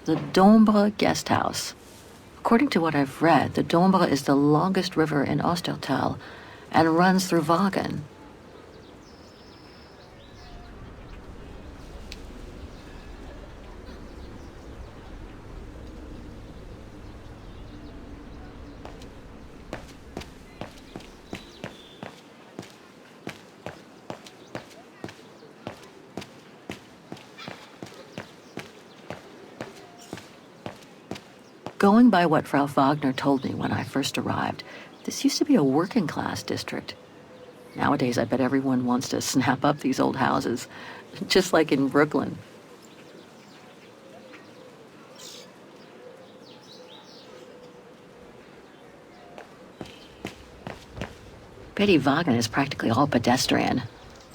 The Dombre guest house. According to what I've read, the Dombre is the longest river in Ostertal and runs through Wagen. Going by what Frau Wagner told me when I first arrived, this used to be a working-class district. Nowadays, I bet everyone wants to snap up these old houses, just like in Brooklyn. Betty Wagen is practically all pedestrian.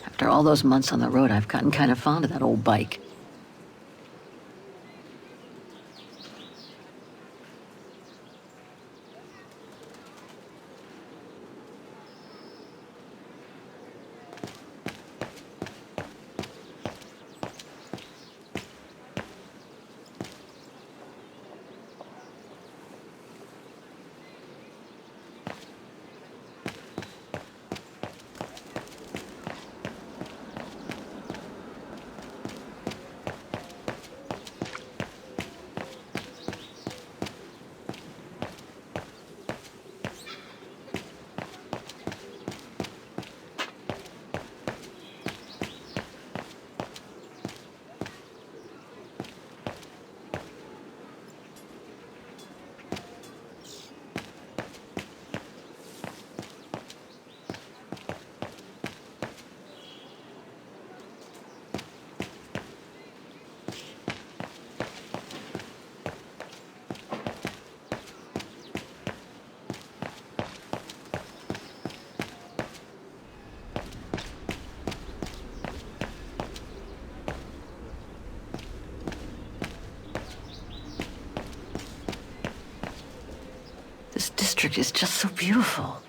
After all those months on the road, I've gotten kind of fond of that old bike. This district is just so beautiful.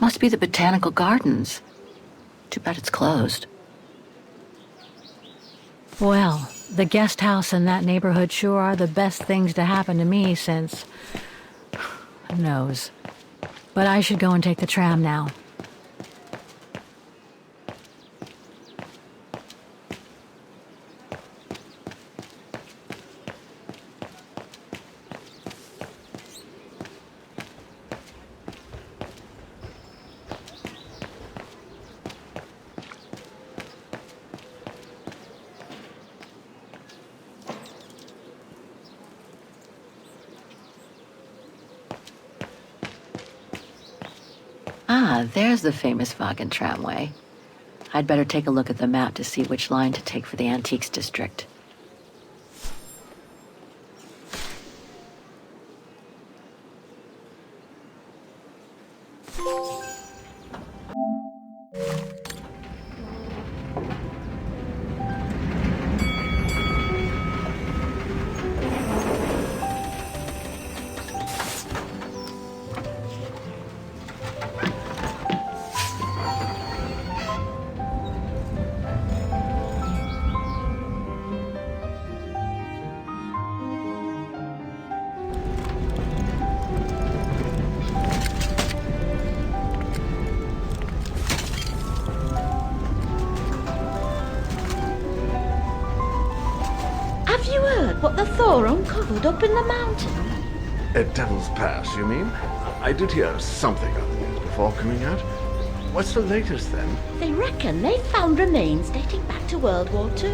Must be the botanical gardens. Too bad it's closed. Well, the guest house in that neighborhood sure are the best things to happen to me since... who knows. But I should go and take the tram now. Ah, there's the famous Wagen tramway. I'd better take a look at the map to see which line to take for the Antiques District. Have you heard what the Thor uncovered up in the mountain? At Devil's Pass, you mean? I did hear something on the news before coming out. What's the latest, then? They reckon they've found remains dating back to World War II,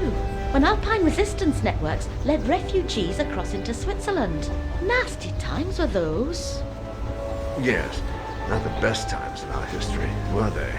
when Alpine resistance networks led refugees across into Switzerland. Nasty times were those. Yes, not the best times in our history, were they?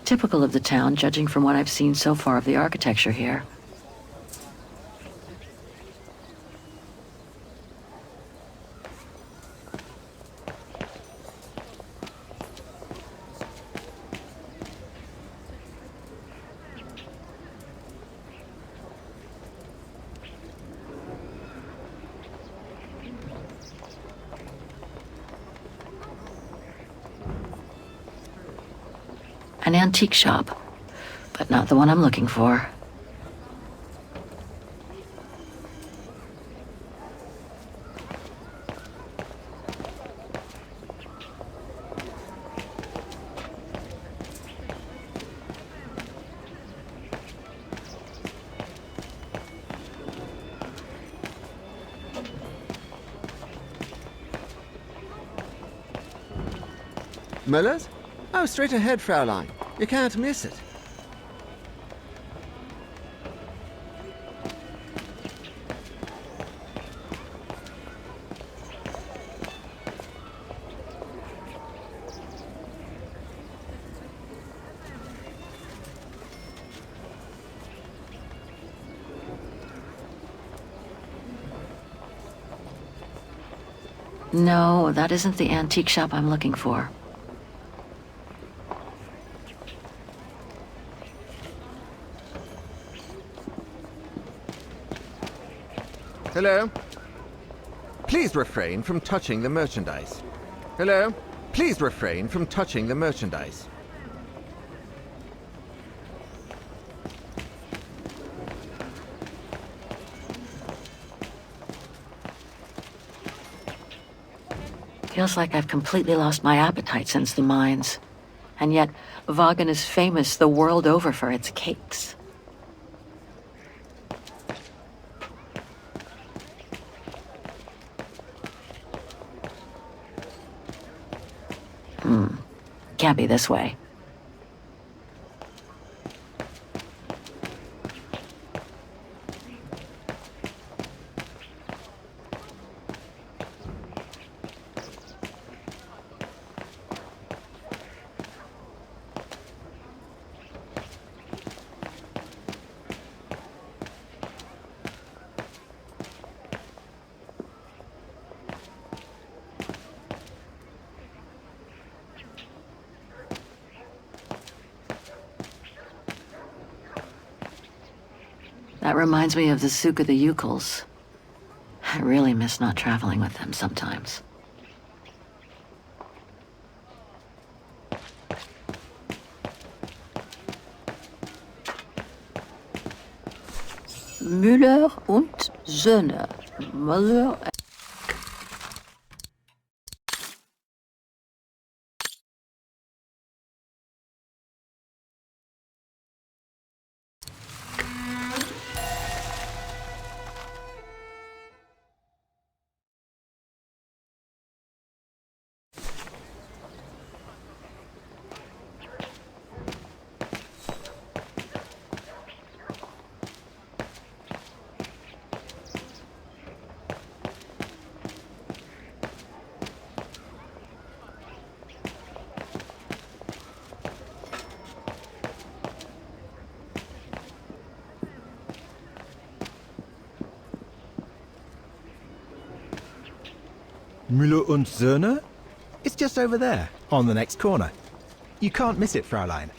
Typical of the town, judging from what I've seen so far of the architecture here. An antique shop, but not the one I'm looking for. Müller's? Oh, straight ahead, Fraulein. You can't miss it. No, that isn't the antique shop I'm looking for. Hello? Please refrain from touching the merchandise. Hello? Please refrain from touching the merchandise. Feels like I've completely lost my appetite since the mines. And yet, Vaughan is famous the world over for its cakes. Can't be this way. That reminds me of the souk of the Ukals. I really miss not traveling with them sometimes. Müller und Söhne. Müller. Müller und Söhne? It's just over there, on the next corner. You can't miss it, Fräulein.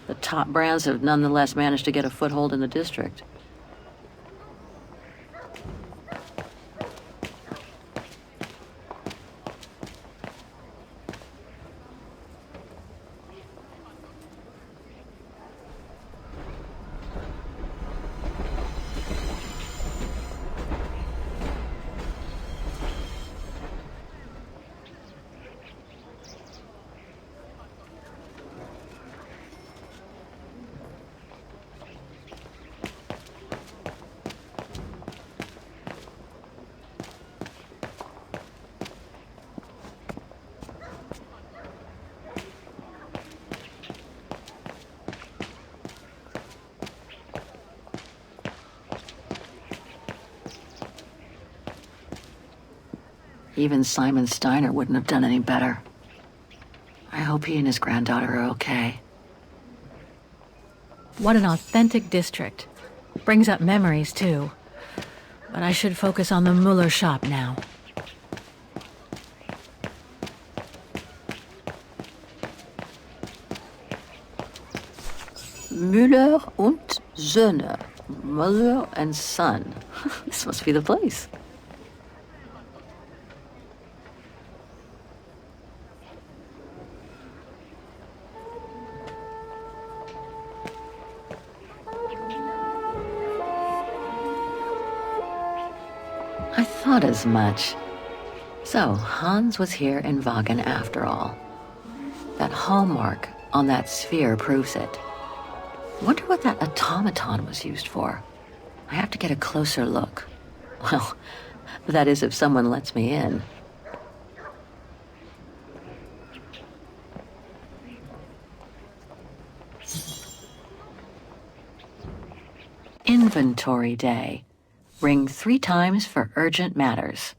The top brands have nonetheless managed to get a foothold in the district. Even Simon Steiner wouldn't have done any better. I hope he and his granddaughter are okay. What an authentic district. Brings up memories, too. But I should focus on the Müller shop now. Müller und Söhne. Mother and son. This must be the place. I thought as much. So, Hans was here in Wagen after all. That hallmark on that sphere proves it. Wonder what that automaton was used for. I have to get a closer look. Well, that is if someone lets me in. Inventory day. Ring 3 times for urgent matters.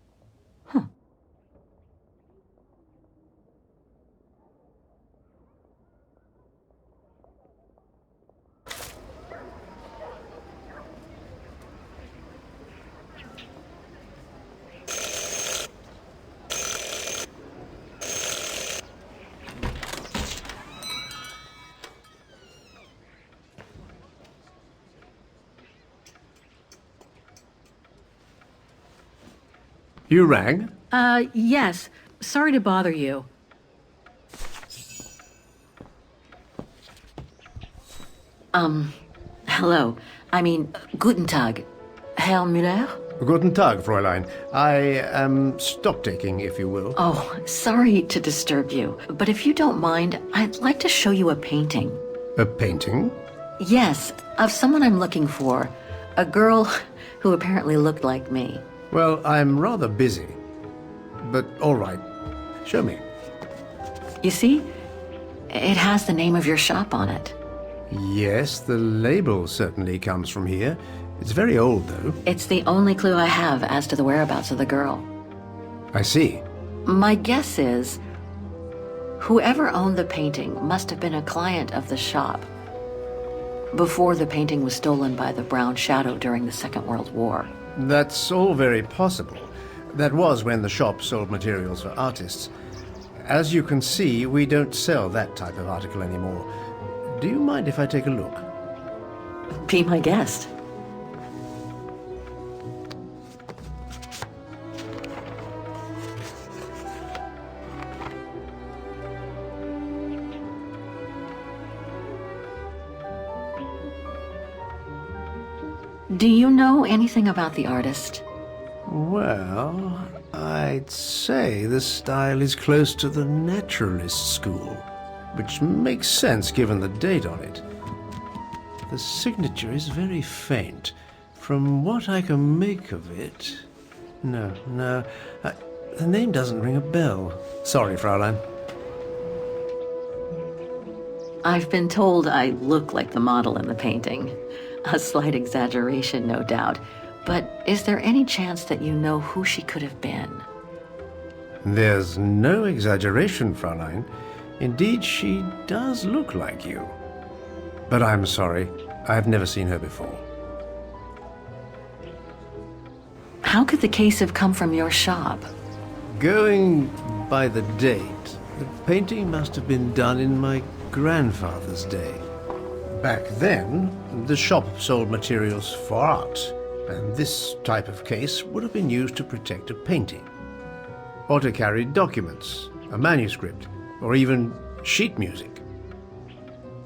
You rang? Yes. Sorry to bother you. Hello. I mean, guten Tag. Herr Müller? Guten Tag, Fräulein. I am stock-taking, if you will. Oh, sorry to disturb you, but if you don't mind, I'd like to show you a painting. A painting? Yes, of someone I'm looking for. A girl who apparently looked like me. Well, I'm rather busy. But all right. Show me. You see? It has the name of your shop on it. Yes, the label certainly comes from here. It's very old, though. It's the only clue I have as to the whereabouts of the girl. I see. My guess is, whoever owned the painting must have been a client of the shop before the painting was stolen by the Brown Shadow during the Second World War. That's all very possible. That was when the shop sold materials for artists. As you can see, we don't sell that type of article anymore. Do you mind if I take a look? Be my guest. Do you know anything about the artist? Well, I'd say the style is close to the naturalist school, which makes sense given the date on it. The signature is very faint. From what I can make of it... No, the name doesn't ring a bell. Sorry, Fräulein. I've been told I look like the model in the painting. A slight exaggeration, no doubt. But is there any chance that you know who she could have been? There's no exaggeration, Fräulein. Indeed, she does look like you. But I'm sorry, I've never seen her before. How could the case have come from your shop? Going by the date, the painting must have been done in my grandfather's day. Back then, the shop sold materials for art, and this type of case would have been used to protect a painting. Or to carry documents, a manuscript, or even sheet music.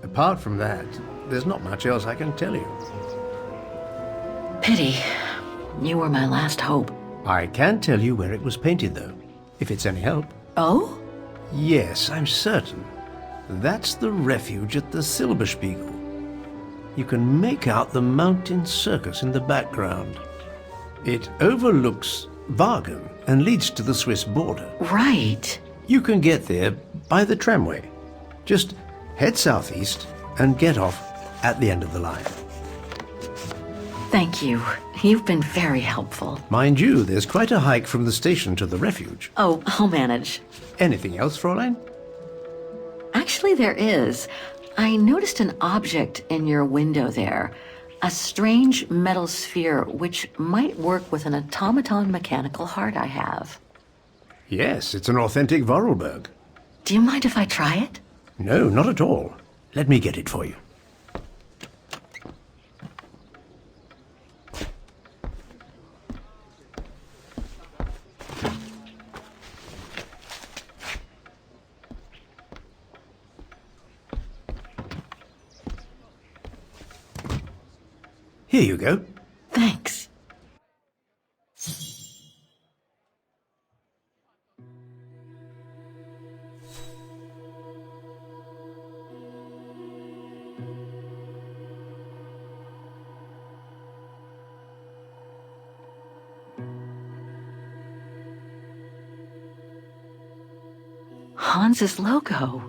Apart from that, there's not much else I can tell you. Pity. You were my last hope. I can tell you where it was painted, though, if it's any help. Oh? Yes, I'm certain. That's the refuge at the Silberspiegel. You can make out the mountain circus in the background. It overlooks Wagen and leads to the Swiss border. Right. You can get there by the tramway. Just head southeast and get off at the end of the line. Thank you. You've been very helpful. Mind you, there's quite a hike from the station to the refuge. Oh, I'll manage. Anything else, Fräulein? Actually, there is. I noticed an object in your window there. A strange metal sphere which might work with an automaton mechanical heart I have. Yes, it's an authentic Vorarlberg. Do you mind if I try it? No, not at all. Let me get it for you. Here you go. Thanks. Hans's logo.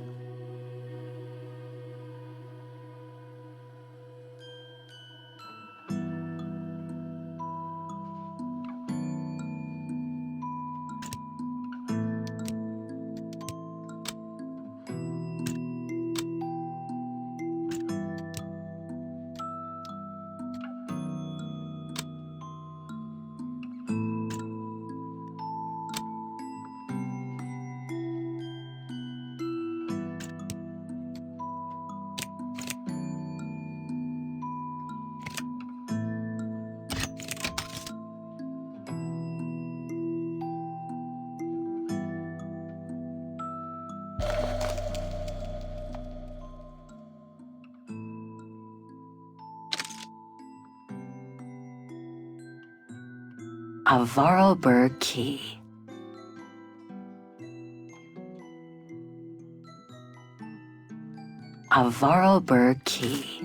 A Vorarlberg key. A Vorarlberg key.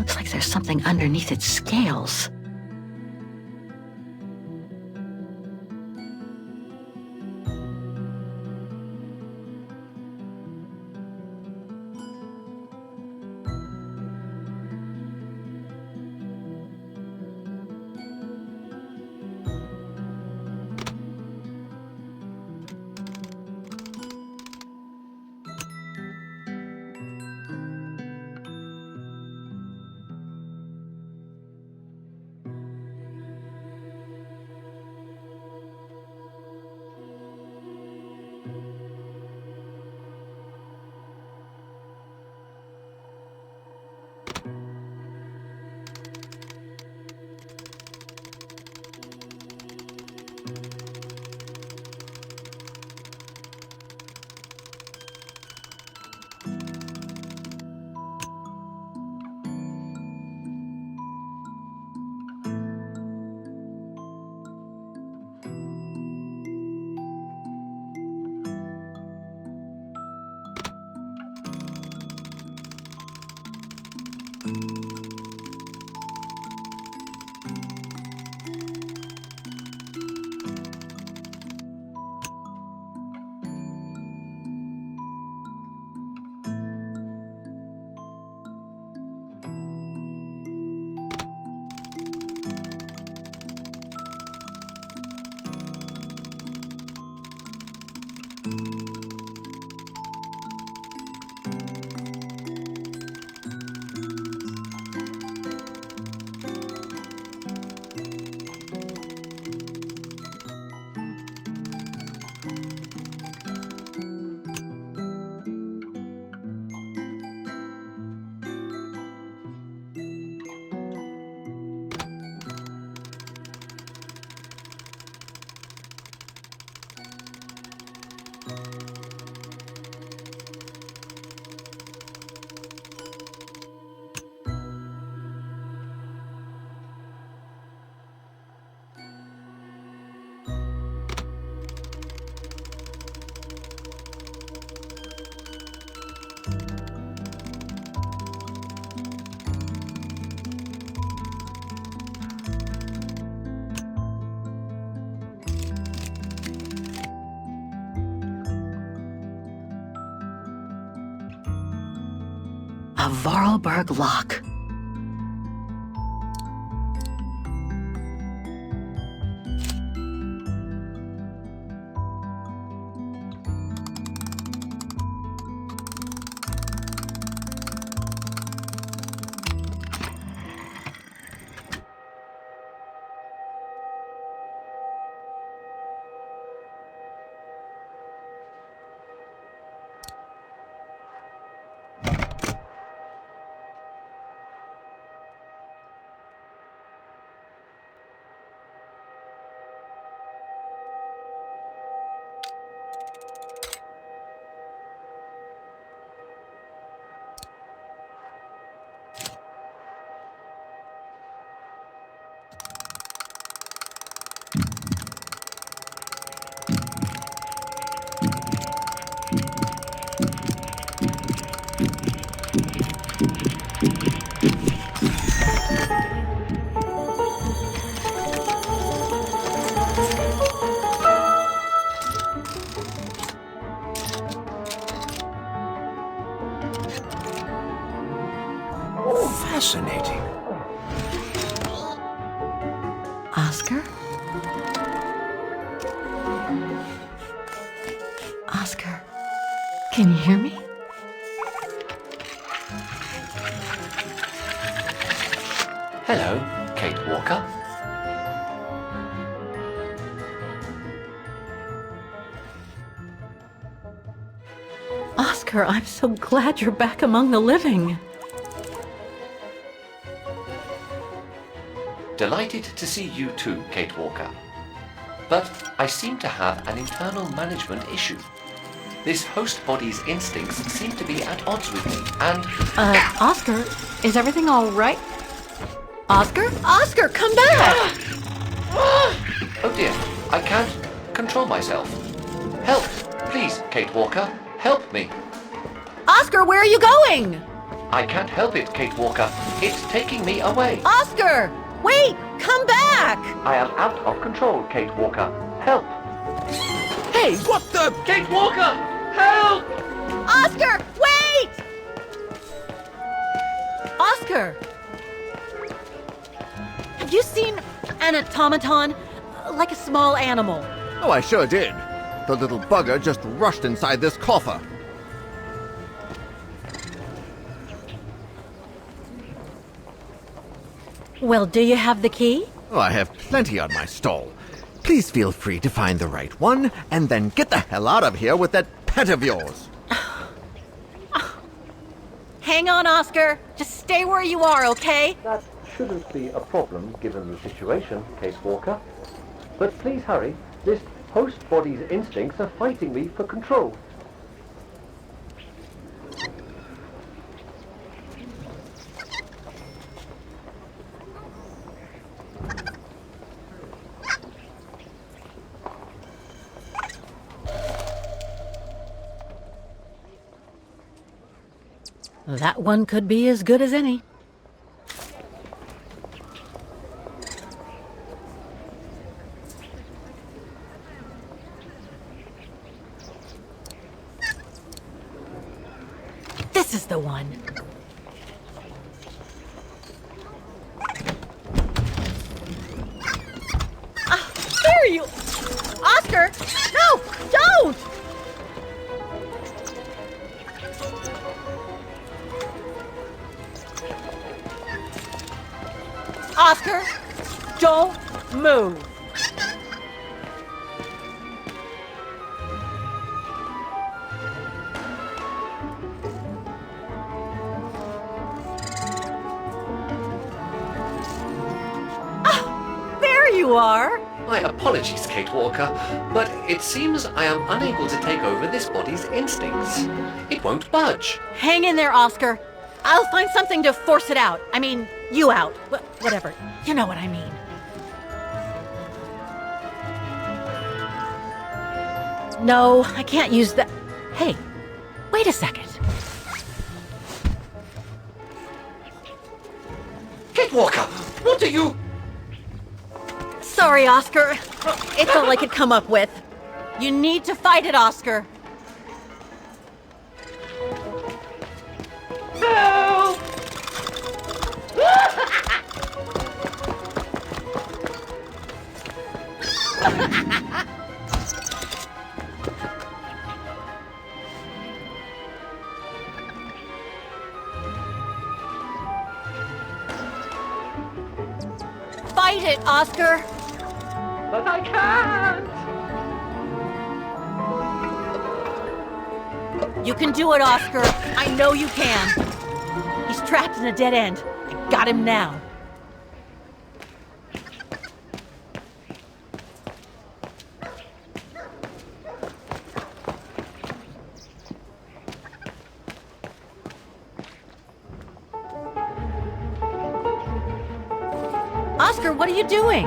Looks like there's something underneath its scales. A Vorarlberg lock. Fascinating. Oscar? Oscar, can you hear me? Hello, Kate Walker. Oscar, I'm so glad you're back among the living. Delighted to see you too, Kate Walker. But I seem to have an internal management issue. This host body's instincts seem to be at odds with me, and... Oscar, is everything all right? Oscar? Oscar, come back! Oh dear, I can't control myself. Help! Please, Kate Walker, help me. Oscar, where are you going? I can't help it, Kate Walker. It's taking me away. Oscar! Wait! Come back! I am out of control, Kate Walker. Help! Hey, what the? Kate Walker! Help! Oscar! Wait! Oscar! Have you seen an automaton? Like a small animal. Oh, I sure did. The little bugger just rushed inside this coffer. Well, do you have the key? Oh, I have plenty on my stall. Please feel free to find the right one, and then get the hell out of here with that pet of yours. Hang on, Oscar. Just stay where you are, okay? That shouldn't be a problem given the situation, Kate Walker. But please hurry. This host body's instincts are fighting me for control. That one could be as good as any. This is the one. There you... Oscar! No! Don't! Oscar, don't move. There you are. My apologies, Kate Walker, but it seems I am unable to take over this body's instincts. It won't budge. Hang in there, Oscar. I'll find something to force it out. I mean, you out. Whatever. You know what I mean. No, I can't use that. Hey, wait a second. Kate Walker, what are you... Sorry, Oscar. It's all I could come up with. You need to fight it, Oscar. Help! Fight it, Oscar. But I can't! You can do it, Oscar. I know you can. He's trapped in a dead end. I got him now. Oscar, what are you doing?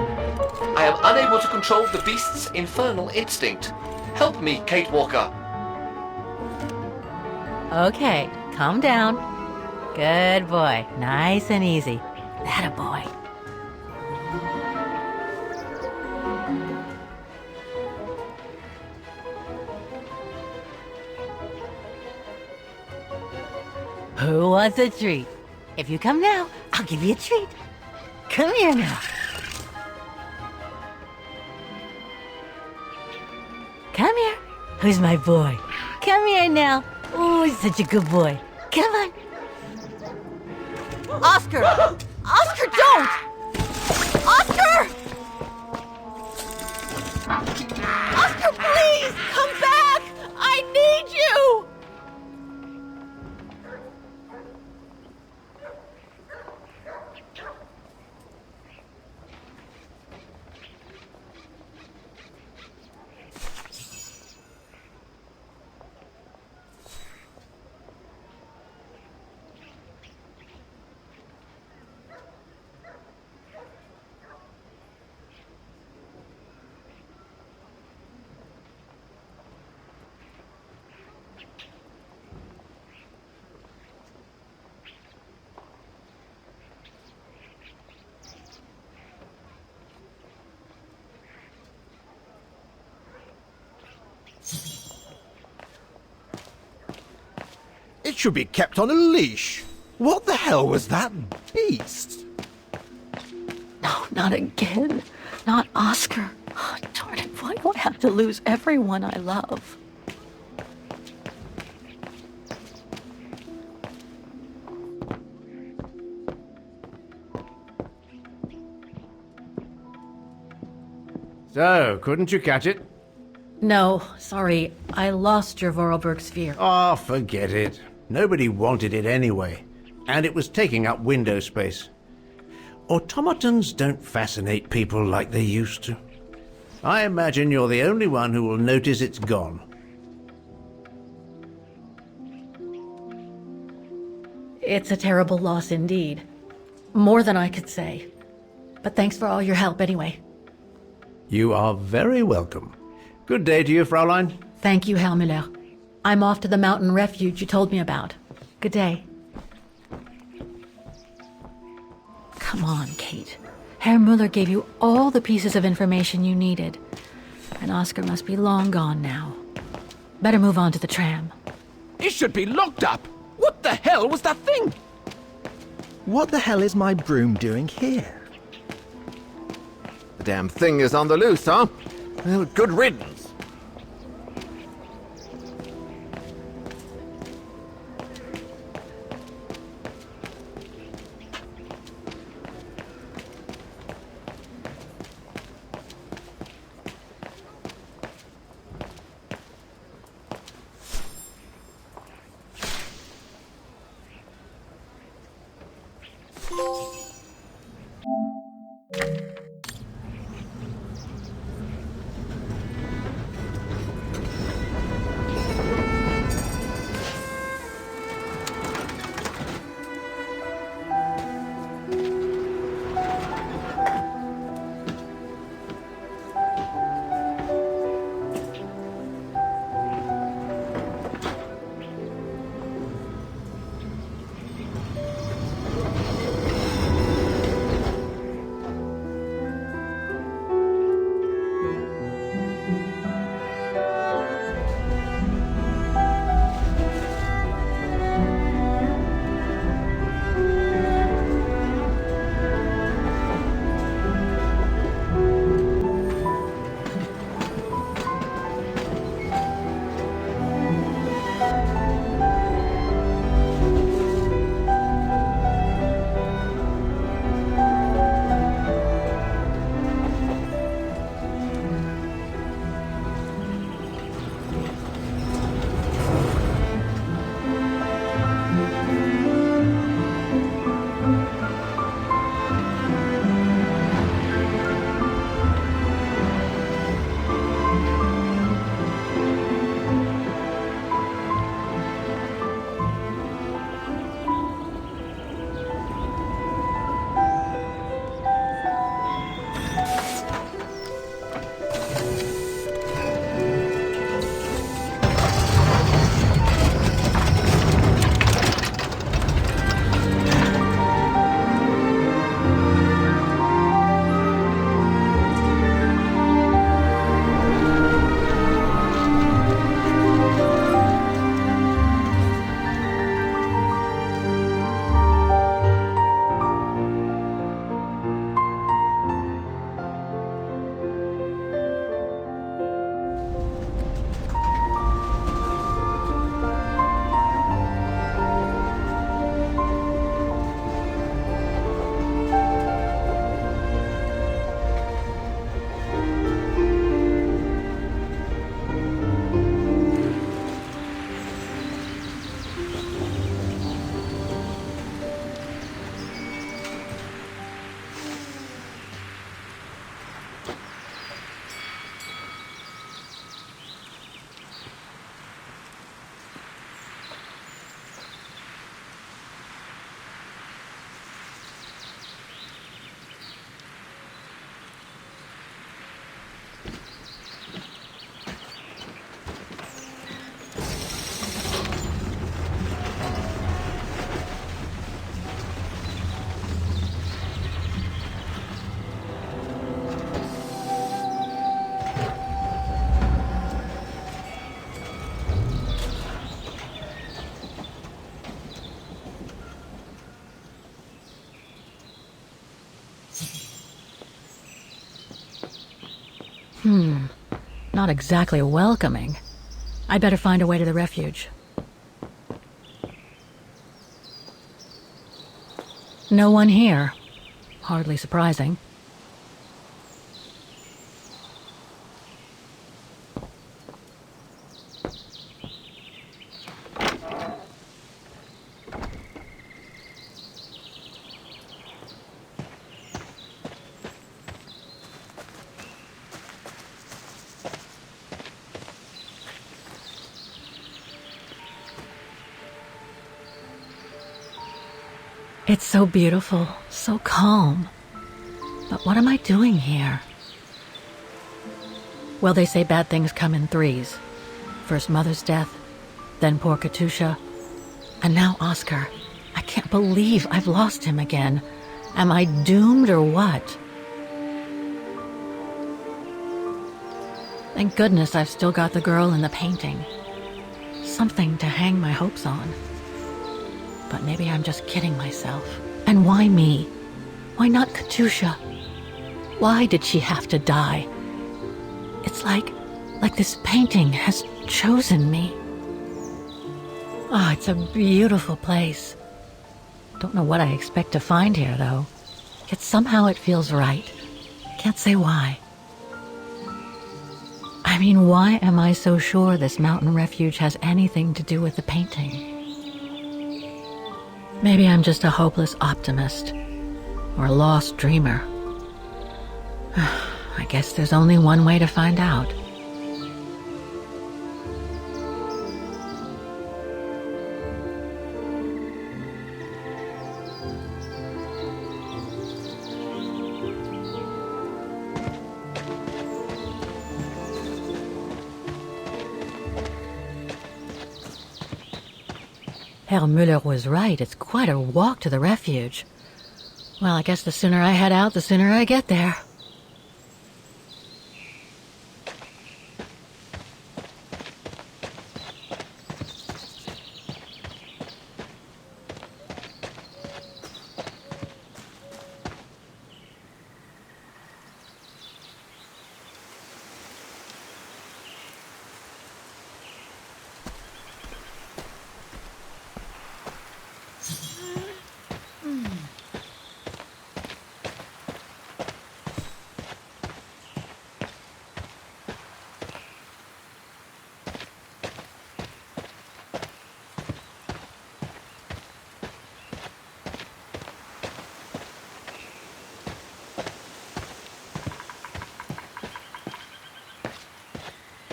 I am unable to control the beast's infernal instinct. Help me, Kate Walker. Okay, calm down. Good boy. Nice and easy. That a boy. Who wants a treat? If you come now, I'll give you a treat. Come here now. Come here. Who's my boy? Come here now. Oh, he's such a good boy. Come on. Oscar! Oscar, don't! Oscar! Oscar, please! Come back! I need you! It should be kept on a leash. What the hell was that beast? No, not again. Not Oscar. Oh, darn it, why do I have to lose everyone I love? So, couldn't you catch it? No, sorry. I lost your Vorarlberg sphere. Oh, forget it. Nobody wanted it anyway. And it was taking up window space. Automatons don't fascinate people like they used to. I imagine you're the only one who will notice it's gone. It's a terrible loss indeed. More than I could say. But thanks for all your help anyway. You are very welcome. Good day to you, Fraulein. Thank you, Herr Müller. I'm off to the mountain refuge you told me about. Good day. Come on, Kate. Herr Müller gave you all the pieces of information you needed. And Oscar must be long gone now. Better move on to the tram. It should be locked up. What the hell was that thing? What the hell is my broom doing here? The damn thing is on the loose, huh? Well, good riddance. Not exactly welcoming. I'd better find a way to the refuge. No one here. Hardly surprising. It's so beautiful, so calm. But what am I doing here? Well, they say bad things come in threes. First Mother's death, then poor Katusha, and now Oscar. I can't believe I've lost him again. Am I doomed or what? Thank goodness I've still got the girl in the painting. Something to hang my hopes on. But maybe I'm just kidding myself. And why me? Why not Katusha? Why did she have to die? It's like this painting has chosen me. Ah, it's a beautiful place. Don't know what I expect to find here, though. Yet somehow it feels right. Can't say why. I mean, why am I so sure this mountain refuge has anything to do with the painting? Maybe I'm just a hopeless optimist, or a lost dreamer. I guess there's only one way to find out. Herr Müller was right. It's quite a walk to the refuge. Well, I guess the sooner I head out, the sooner I get there.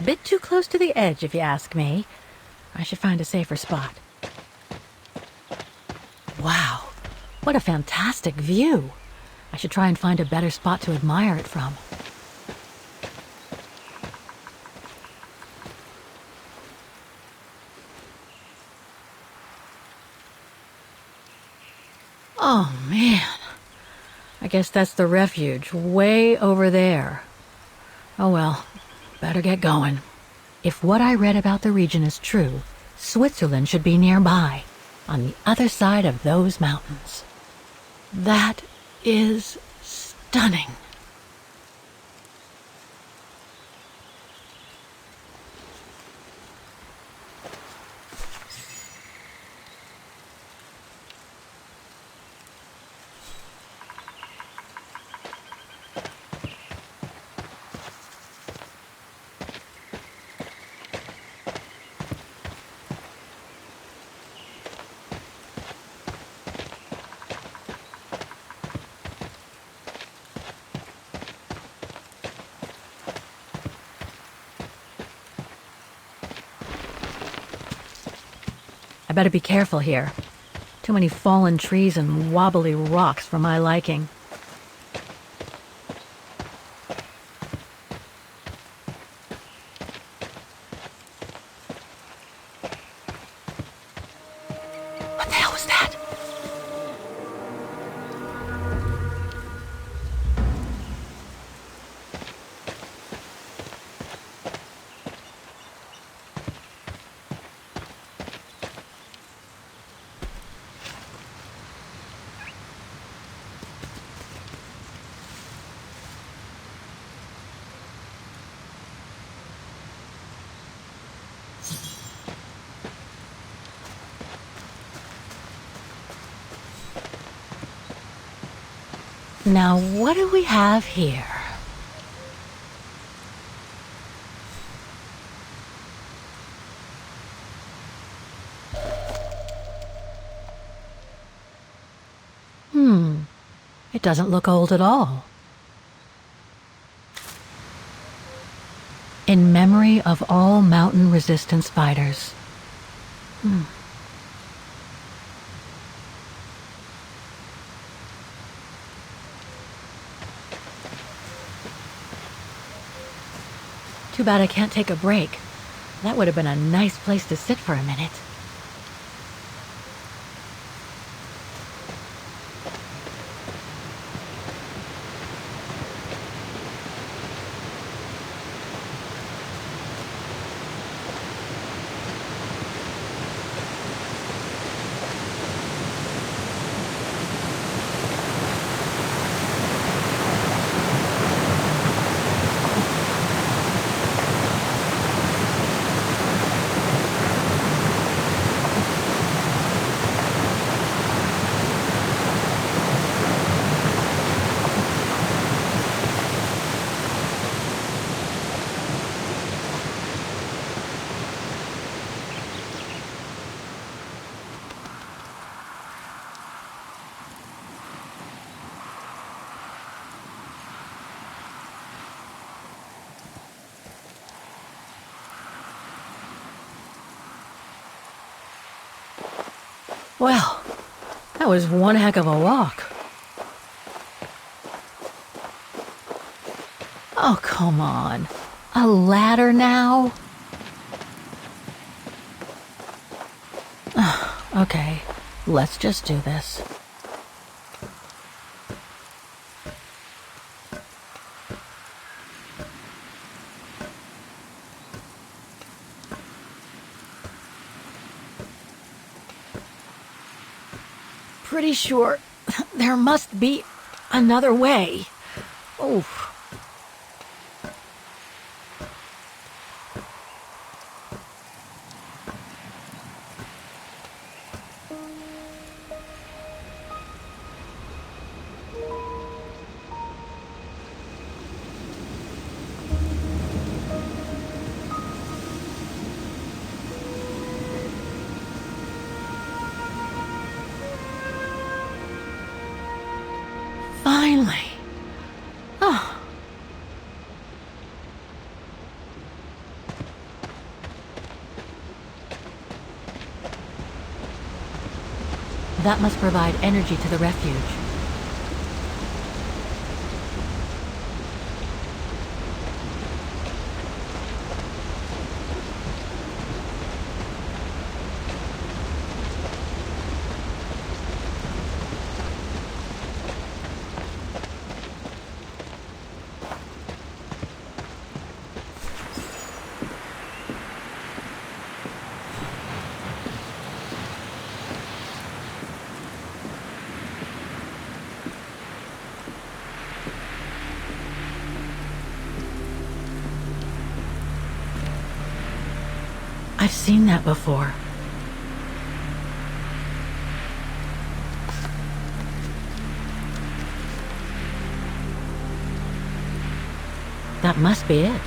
Bit too close to the edge, if you ask me. I should find a safer spot. Wow, what a fantastic view. I should try and find a better spot to admire it from. Oh, man. I guess that's the refuge, way over there. Oh well, better get going. If what I read about the region is true, Switzerland should be nearby, on the other side of those mountains. That is stunning. I better be careful here. Too many fallen trees and wobbly rocks for my liking. What the hell was that? Now, what do we have here? It doesn't look old at all. In memory of all mountain resistance fighters. Too bad I can't take a break. That would have been a nice place to sit for a minute. Well, that was one heck of a walk. Oh, come on. A ladder now? Okay, let's just do this. Pretty sure there must be another way. Oh. Finally. Oh. That must provide energy to the refuge. I've seen that before. That must be it.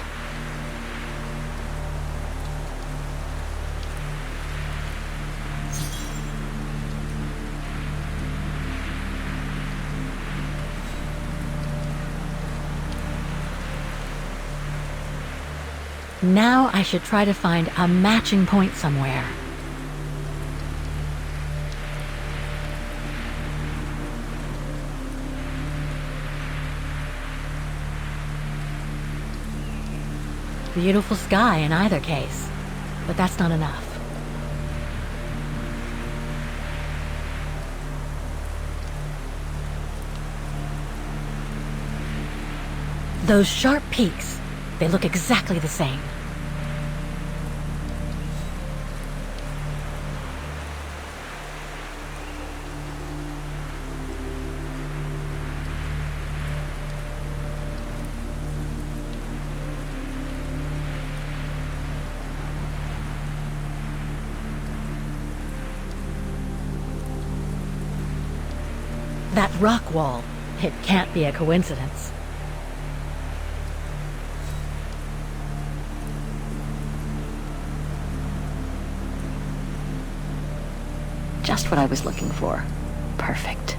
Now I should try to find a matching point somewhere. Beautiful sky in either case, but that's not enough. Those sharp peaks, they look exactly the same. That rock wall, It can't be a coincidence. Just what I was looking for. Perfect.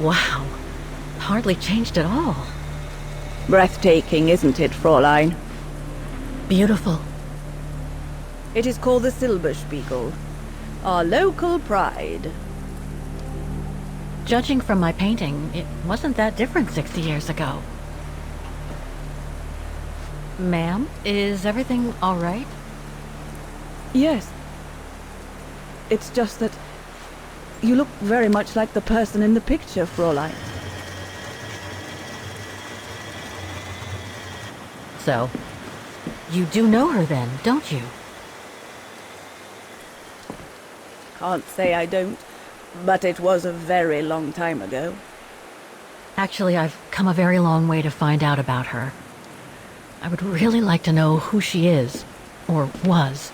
Wow. Hardly changed at all. Breathtaking, isn't it, Fräulein? Beautiful. It is called the Silberspiegel, our local pride. Judging from my painting, it wasn't that different 60 years ago. Ma'am, is everything all right? Yes. It's just that you look very much like the person in the picture, Fräulein. So, you do know her then, don't you? Can't say I don't, but it was a very long time ago. Actually, I've come a very long way to find out about her. I would really like to know who she is, or was.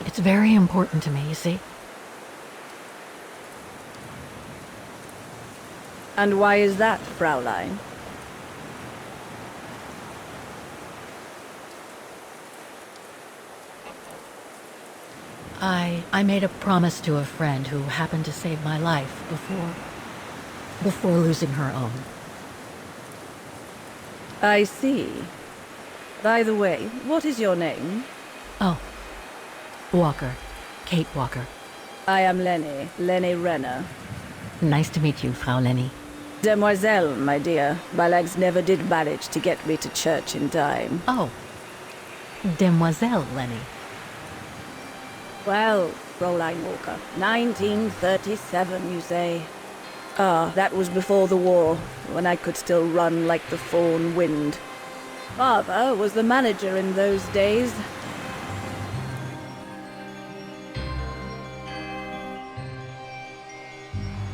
It's very important to me, you see? And why is that, Fräulein? I made a promise to a friend who happened to save my life before losing her own. I see. By the way, what is your name? Oh, Walker. Kate Walker. I am Lenny Renner. Nice to meet you, Frau Lenny. Demoiselle, my dear. My legs never did manage to get me to church in time. Oh, Demoiselle Lenny. Well, Fräulein Walker, 1937, you say? Ah, that was before the war, when I could still run like the fawn wind. Father was the manager in those days.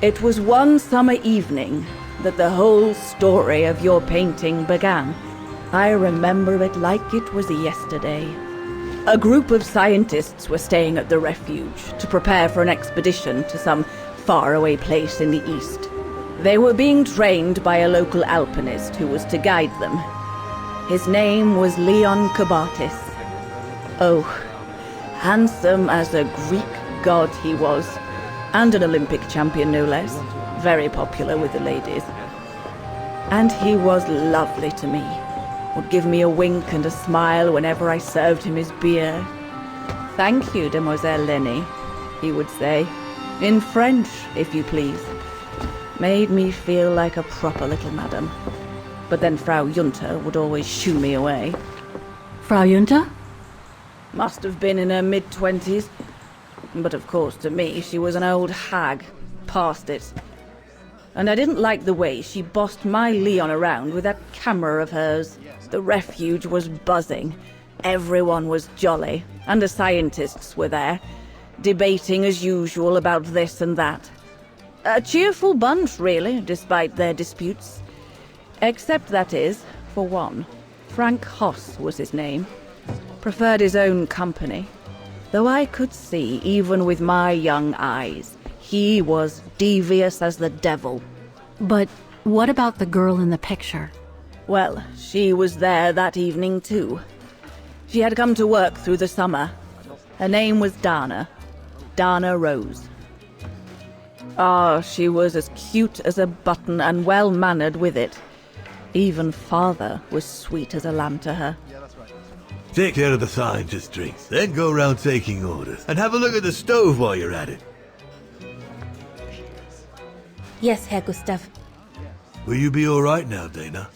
It was one summer evening that the whole story of your painting began. I remember it like it was yesterday. A group of scientists were staying at the refuge to prepare for an expedition to some faraway place in the east. They were being trained by a local alpinist who was to guide them. His name was Leon Kabatis. Oh, handsome as a Greek god he was, and an Olympic champion no less, very popular with the ladies. And he was lovely to me. Would give me a wink and a smile whenever I served him his beer. "Thank you, Demoiselle Lenny," he would say, in French, if you please. Made me feel like a proper little madam. But then Frau Junta would always shoo me away. Frau Junta? Must have been in her mid-20s. But of course, to me, she was an old hag. Past it. And I didn't like the way she bossed my Leon around with that camera of hers. The refuge was buzzing. Everyone was jolly. And the scientists were there, debating as usual about this and that. A cheerful bunch, really, despite their disputes. Except, that is, for one. Frank Hoss was his name. Preferred his own company. Though I could see, even with my young eyes, he was devious as the devil. But what about the girl in the picture? Well, she was there that evening too. She had come to work through the summer. Her name was Dana. Dana Rose. Ah, she was as cute as a button and well-mannered with it. Even father was sweet as a lamb to her. Take care of the scientist drinks, then go round taking orders. And have a look at the stove while you're at it. Yes, Herr Gustav. Will you be alright now, Dana?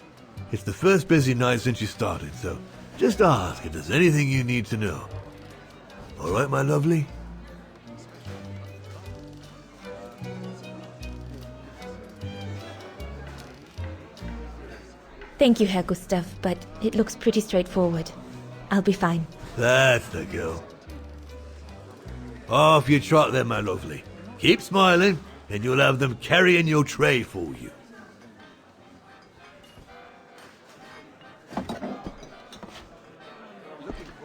It's the first busy night since you started, so just ask if there's anything you need to know. Alright, my lovely? Thank you, Herr Gustav, but it looks pretty straightforward. I'll be fine. That's the girl. Off you trot then, my lovely. Keep smiling, and you'll have them carrying your tray for you.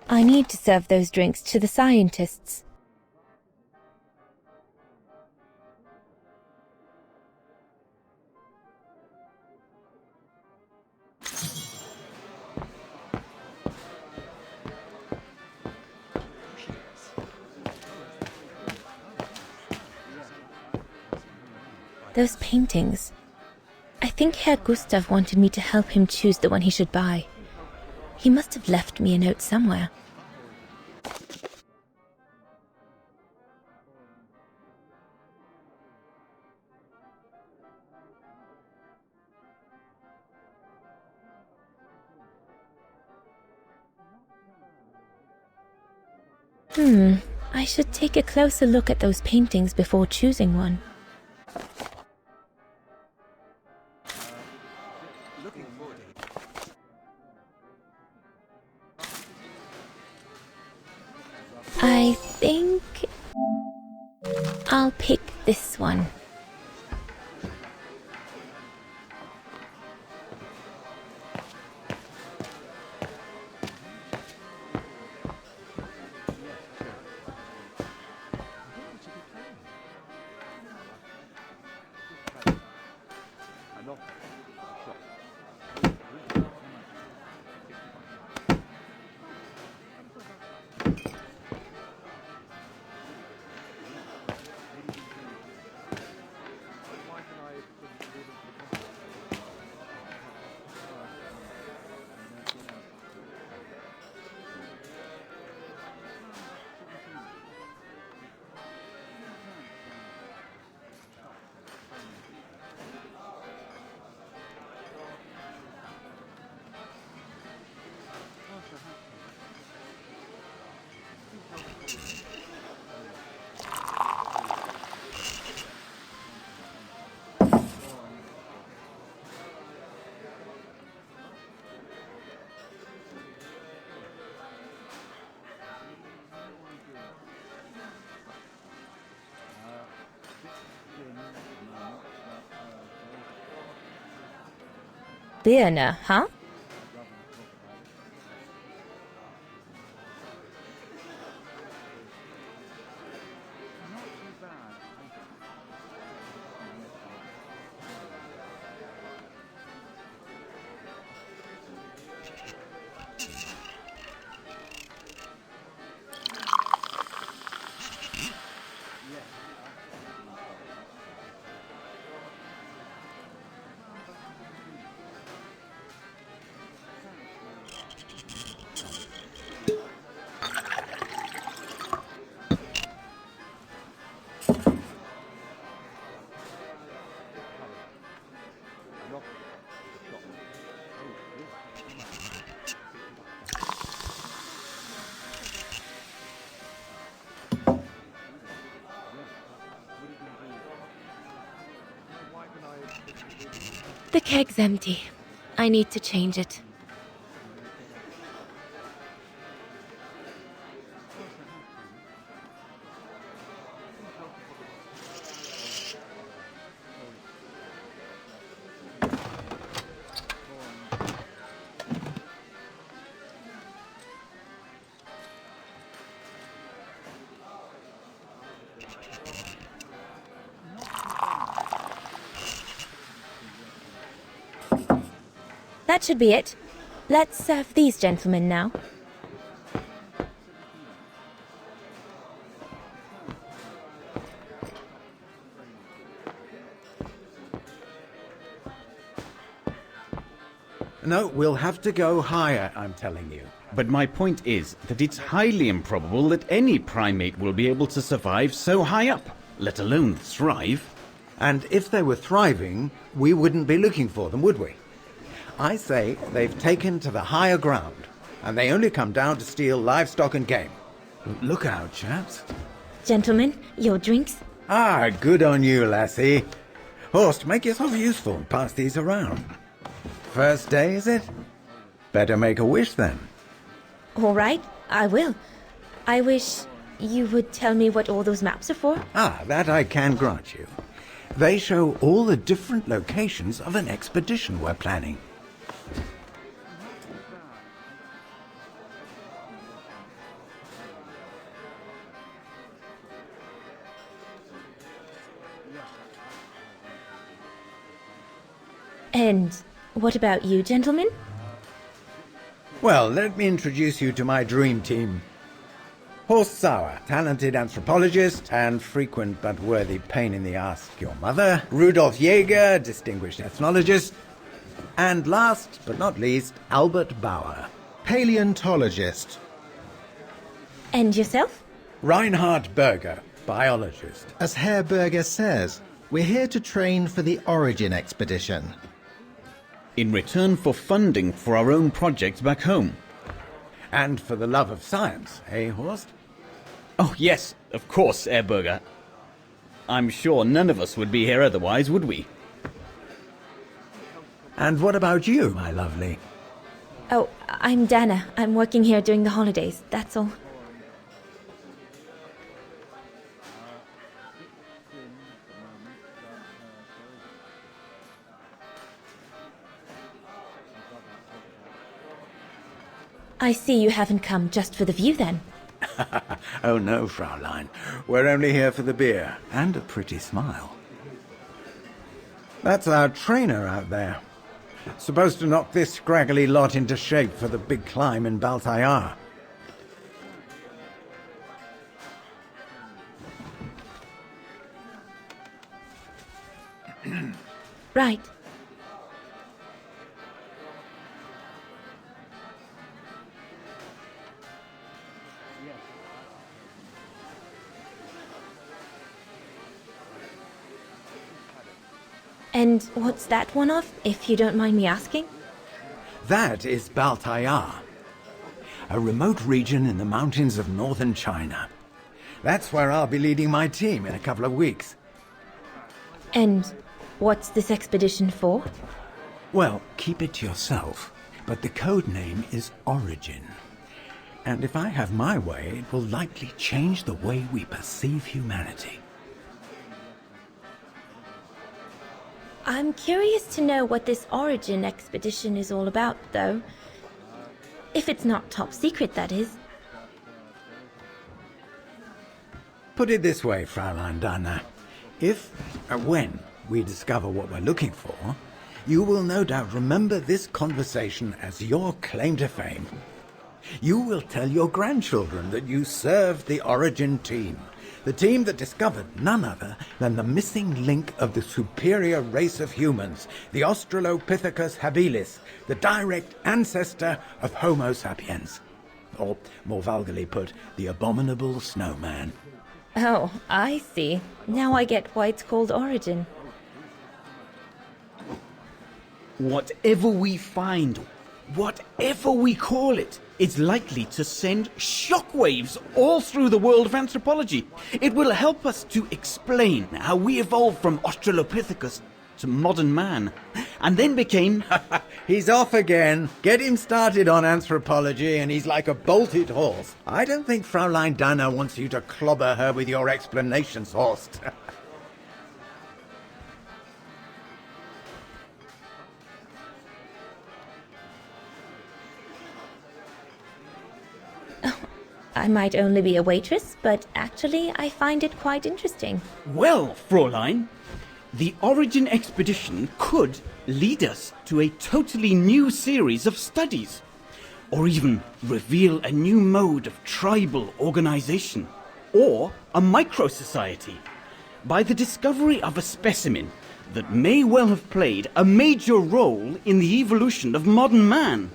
I need to serve those drinks to the scientists. Those paintings. I think Herr Gustav wanted me to help him choose the one he should buy. He must have left me a note somewhere. I should take a closer look at those paintings before choosing one. I think I'll pick this one. Birne, huh? The keg's empty. I need to change it. That should be it. Let's serve these gentlemen now. No, we'll have to go higher, I'm telling you. But my point is that it's highly improbable that any primate will be able to survive so high up, let alone thrive. And if they were thriving, we wouldn't be looking for them, would we? I say they've taken to the higher ground, and they only come down to steal livestock and game. Look out, chaps. Gentlemen, your drinks? Ah, good on you, lassie. Horst, make yourself useful and pass these around. First day, is it? Better make a wish, then. All right, I will. I wish you would tell me what all those maps are for. Ah, that I can grant you. They show all the different locations of an expedition we're planning. And what about you, gentlemen? Well, let me introduce you to my dream team. Horst Sauer, talented anthropologist and frequent but worthy pain in the ass, your mother. Rudolf Jäger, distinguished ethnologist. And last but not least, Albert Bauer, Paleontologist. And yourself? Reinhard Berger, biologist. As Herr Berger says, we're here to train for the Origin expedition. In return for funding for our own projects back home. And for the love of science, eh, Horst? Oh, yes, of course, Herr Berger. I'm sure none of us would be here otherwise, would we? And what about you, my lovely? Oh, I'm Dana. I'm working here during the holidays, that's all. I see you haven't come just for the view, then. Oh no, Fraulein. We're only here for the beer and a pretty smile. That's our trainer out there. Supposed to knock this scraggly lot into shape for the big climb in Baltayar. Right. And what's that one of, if you don't mind me asking? That is Baltayar, a remote region in the mountains of northern China. That's where I'll be leading my team in a couple of weeks. And what's this expedition for? Well, keep it to yourself, but the code name is Origin. And if I have my way, it will likely change the way we perceive humanity. I'm curious to know what this Origin expedition is all about, though. If it's not top secret, that is. Put it this way, Fraulein Dana. If, or when, we discover what we're looking for, you will no doubt remember this conversation as your claim to fame. You will tell your grandchildren that you served the Origin team, the team that discovered none other than the missing link of the superior race of humans, the Australopithecus habilis, the direct ancestor of Homo sapiens. Or, more vulgarly put, the abominable snowman. Oh, I see. Now I get why it's called Origin. Whatever we find, whatever we call it, it's likely to send shockwaves all through the world of anthropology. It will help us to explain how we evolved from Australopithecus to modern man, and then became... He's off again. Get him started on anthropology and he's like a bolted horse. I don't think Fraulein Dana wants you to clobber her with your explanations, Horst. I might only be a waitress, but actually I find it quite interesting. Well, Fräulein, the Origin expedition could lead us to a totally new series of studies, or even reveal a new mode of tribal organization, or a micro-society, by the discovery of a specimen that may well have played a major role in the evolution of modern man.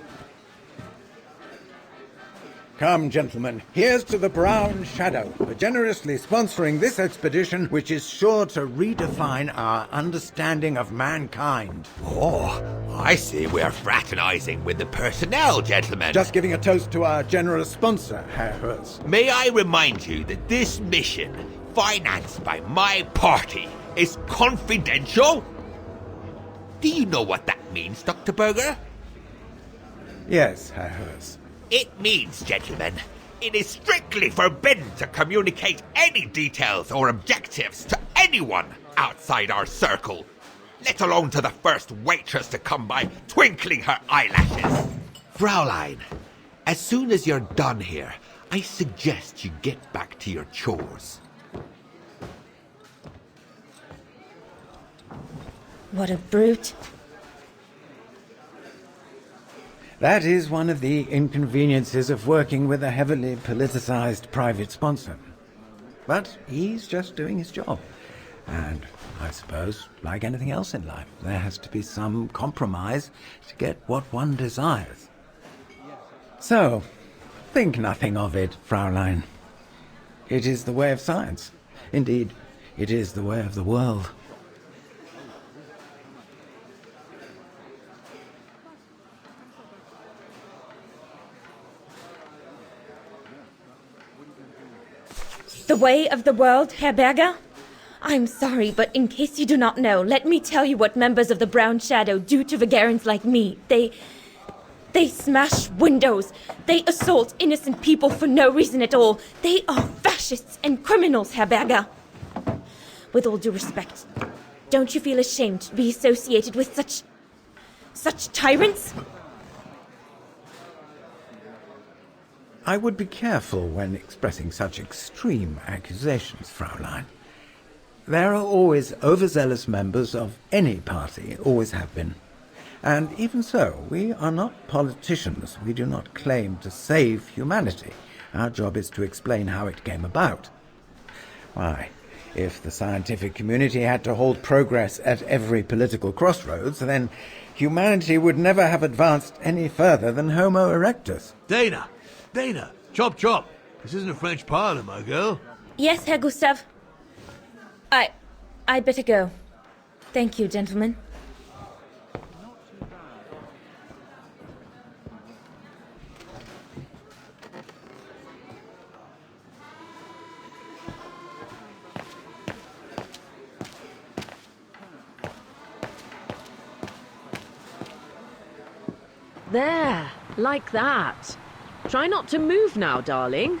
Come, gentlemen, here's to the Brown Shadow for generously sponsoring this expedition, which is sure to redefine our understanding of mankind. Oh, I see we're fraternizing with the personnel, gentlemen. Just giving a toast to our generous sponsor, Herr Hertz. May I remind you that this mission, financed by my party, is confidential? Do you know what that means, Dr. Berger? Yes, Herr Hertz. It means, gentlemen, it is strictly forbidden to communicate any details or objectives to anyone outside our circle, let alone to the first waitress to come by twinkling her eyelashes. Fraulein, as soon as you're done here, I suggest you get back to your chores. What a brute. That is one of the inconveniences of working with a heavily politicized private sponsor. But he's just doing his job. And I suppose, like anything else in life, there has to be some compromise to get what one desires. So, think nothing of it, Fraulein. It is the way of science. Indeed, it is the way of the world. The way of the world, Herr Berger? I'm sorry, but in case you do not know, let me tell you what members of the Brown Shadow do to Vagarans like me. They smash windows. They assault innocent people for no reason at all. They are fascists and criminals, Herr Berger. With all due respect, don't you feel ashamed to be associated with such tyrants? I would be careful when expressing such extreme accusations, Fraulein. There are always overzealous members of any party, always have been. And even so, we are not politicians. We do not claim to save humanity. Our job is to explain how it came about. Why, if the scientific community had to halt progress at every political crossroads, then humanity would never have advanced any further than Homo erectus. Dana! Chop chop! This isn't a French parlor, my girl. Yes, Herr Gustav. I'd better go. Thank you, gentlemen. There, like that. Try not to move now, darling.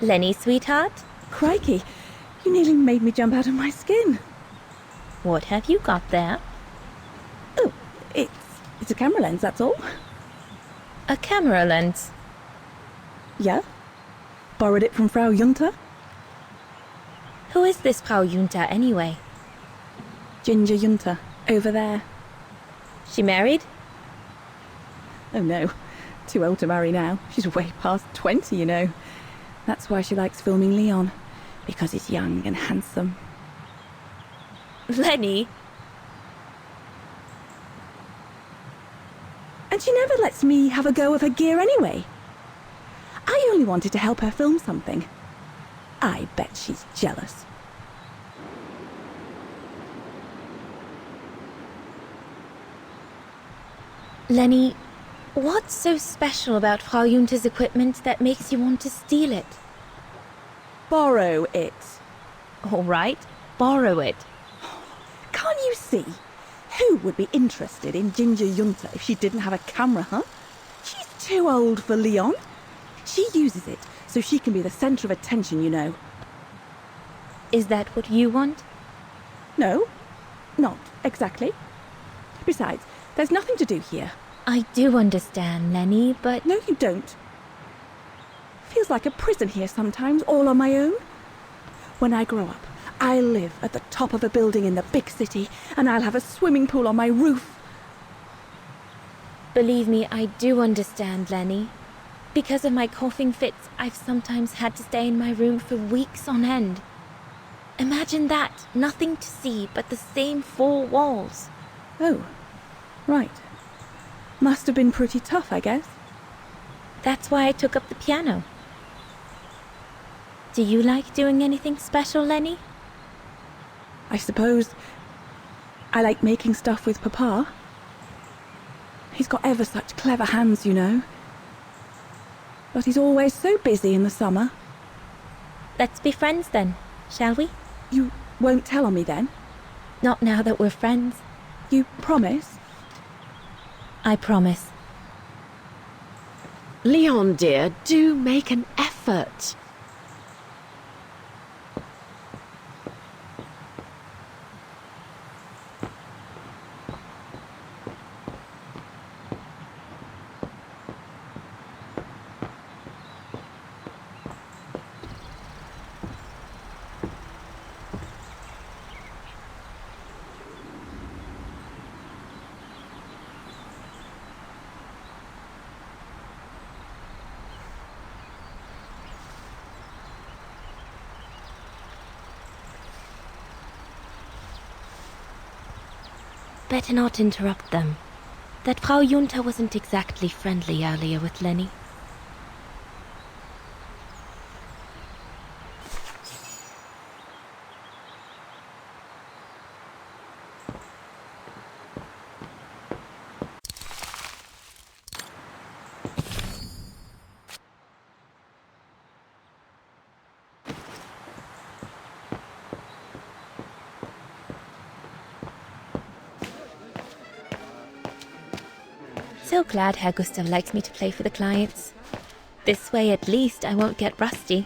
Lenny, sweetheart? Crikey, you nearly made me jump out of my skin. What have you got there? Oh, it's a camera lens, that's all. A camera lens? Yeah. Borrowed it from Frau Junta. Who is this Frau Junta, anyway? Ginger Junta, over there. She married? Oh no, too old to marry now. She's way past 20, you know. That's why she likes filming Leon, because he's young and handsome. Lenny? And she never lets me have a go of her gear anyway. I only wanted to help her film something. I bet she's jealous. Lenny, what's so special about Frau Junta's equipment that makes you want to steal it? Borrow it. All right, borrow it. Can't you see? Who would be interested in Ginger Junta if she didn't have a camera, huh? She's too old for Leon. She uses it so she can be the centre of attention, you know. Is that what you want? No, not exactly. Besides, there's nothing to do here. I do understand, Lenny, but... No, you don't. Feels like a prison here sometimes, all on my own. When I grow up, I'll live at the top of a building in the big city, and I'll have a swimming pool on my roof. Believe me, I do understand, Lenny. Because of my coughing fits, I've sometimes had to stay in my room for weeks on end. Imagine that, nothing to see but the same four walls. Oh, right. Must have been pretty tough, I guess. That's why I took up the piano. Do you like doing anything special, Lenny? I suppose I like making stuff with Papa. He's got ever such clever hands, you know. But he's always so busy in the summer. Let's be friends then, shall we? You won't tell on me then? Not now that we're friends. You promise? I promise. Leon, dear, do make an effort. better not interrupt them. That Frau Junta wasn't exactly friendly earlier with Lenny. So glad Herr Gustav likes me to play for the clients. This way at least I won't get rusty.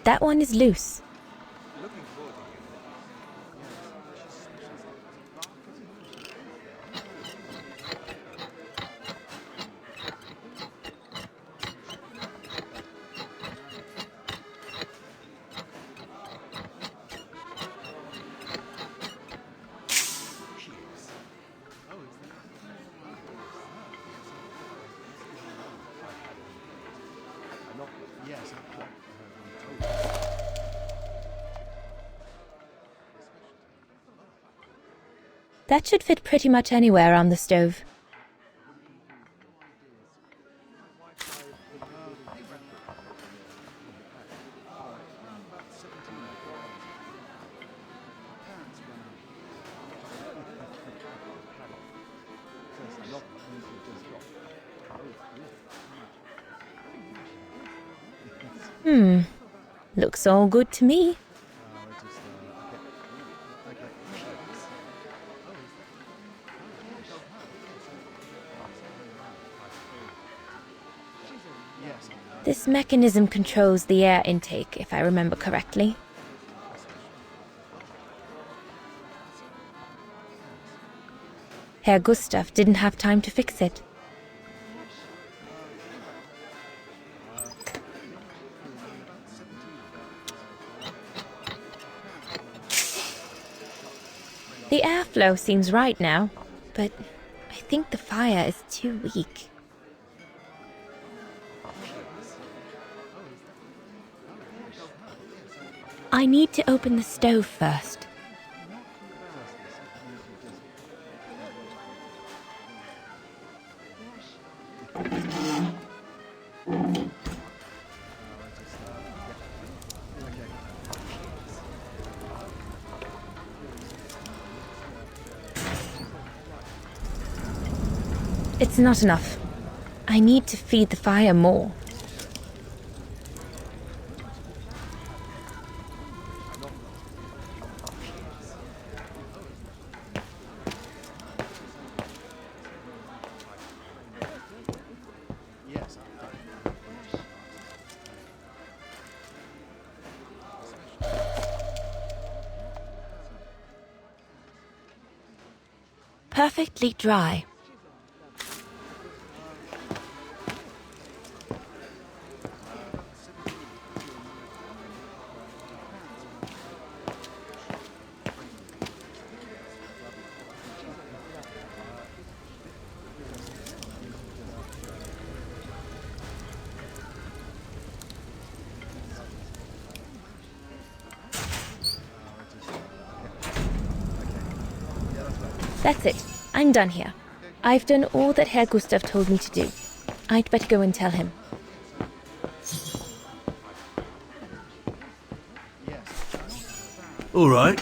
That one is loose. That should fit pretty much anywhere on the stove. Looks all good to me. This mechanism controls the air intake, if I remember correctly. Herr Gustav didn't have time to fix it. The airflow seems right now, but I think the fire is too weak. I need to open the stove first. It's not enough. I need to feed the fire more. Perfectly dry. That's it. I'm done here. I've done all that Herr Gustav told me to do. I'd better go and tell him. All right.